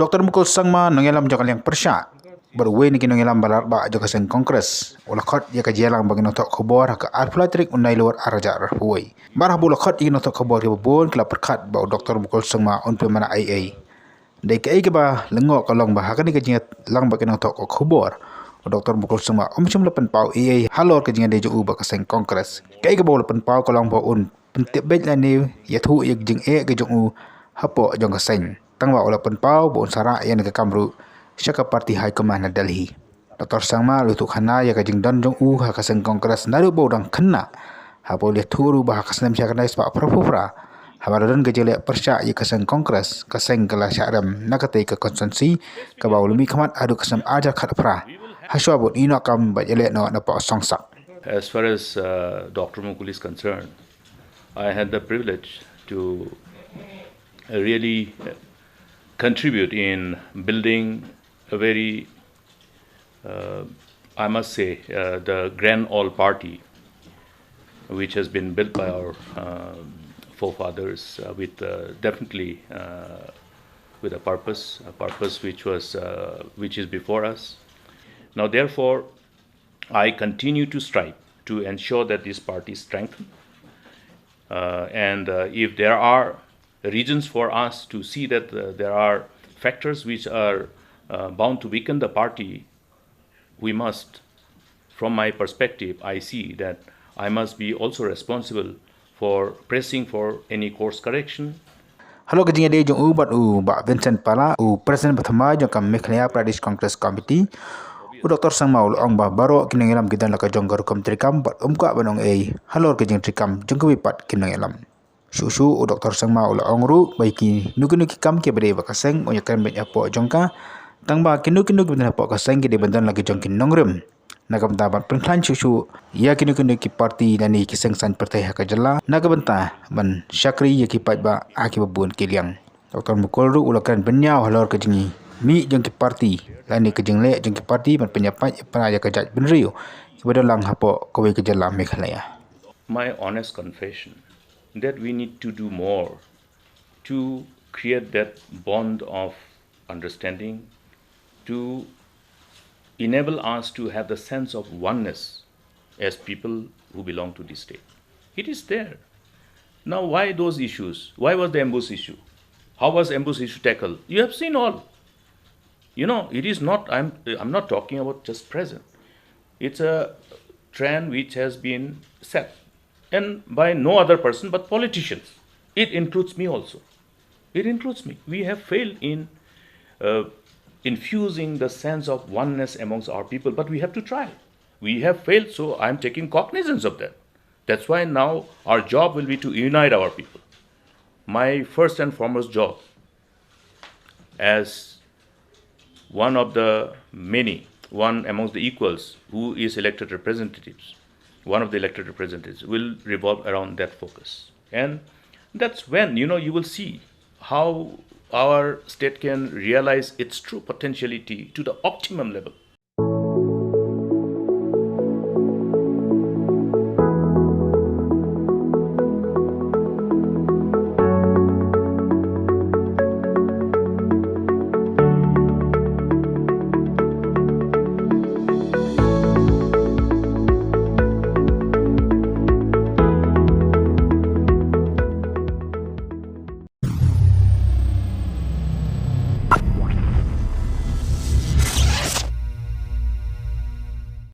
Dr. Mukul Sangma nongelam jokal yang persya. Berwe ni nongelam balar ba joka Seng Kongres. Ulakot ya kajelang bagi notok khubor ka arflatrik unai luar arja arhuai. Barah bulakot ya notok khubor ke bon kala perkat ba Dr. Mukul Sangma unpe mana ai. Dai ke ba lengok kalong ba hakani kajingat lang bagi notok khubor. Dr. Mukul Sangma omchum la Pynpaw ai halor kajingat de ju ba ka Seng Kongres. Ke ba Pynpaw kalong ba un pentip bet la ni ya thu ya jing ke jong hapo jong ka Seng. Tangba ola Pynpaw bon sara yang ke Kamru syaka parti High Command Delhi. Dr. Sangma lutu khana ya kajing don jong ha ka Seng Kongres naru bo dang khanna. Ha bo le thuru ba ka snem syaka nai spa profufra. Ha ba don ke jele persya ya ka Seng Kongres ka Seng kala syaram nakate ka konsensi ka ba ulumi khamat adu kasam aja khat pra. Ha shwa bo ino kam ba jele no na pa songsak. As far as Dr. Mukul is concerned, I had the privilege to really contribute in building a very, I must say, the Grand All Party, which has been built by our forefathers with definitely with a purpose which is before us. Now, therefore, I continue to strive to ensure that this party is strengthened, and if there are reasons for us to see that there are factors which are bound to weaken the party, we must, from my perspective, I see that I must be also responsible for pressing for any course correction. Halo kejinga de jong ubat ba Vincent Pala President Pertama jong kam Meghalaya Pradesh Congress Committee Dr. Sangma ong ba baro kinangelam kidan la ka jong garu kam trikam bat umka banong halor kejing trikam jong kewipat kinangelam. Susu Dr. Sangma ongru baiki nuki kam ke bade ba ka Seng onyakan bet apo jongka tangba kinuki ben apo ka Seng ke de bandan lagi jong kin nongrem nagam tabat penklan susu ya kinuki parti dani ki Seng san partai ha ka jala nagabanta ban syakri ya ki pat ba aki babun kiliang. Dr. Mukul ru ulakan benyau halor kejingi mi jong ki parti lani kejing le jong ki parti ban penyapat pana ya ka jaj benriu ibadalang hapo kowe ke jala Meghalaya. My honest confession that we need to do more to create that bond of understanding, to enable us to have the sense of oneness as people who belong to this state. It is there. Now, why those issues? Why was the ambush issue? How was ambush issue tackled? You have seen all. You know, it is not, I'm not talking about just present. It's a trend which has been set, and by no other person but politicians. It includes me also. It includes me. We have failed in infusing the sense of oneness amongst our people, but we have to try. We have failed, so I'm taking cognizance of that. That's why now our job will be to unite our people. My first and foremost job as one of the many, one amongst the equals who is elected representatives, one of the elected representatives will revolve around that focus. And that's when, you will see how our state can realize its true potentiality to the optimum level.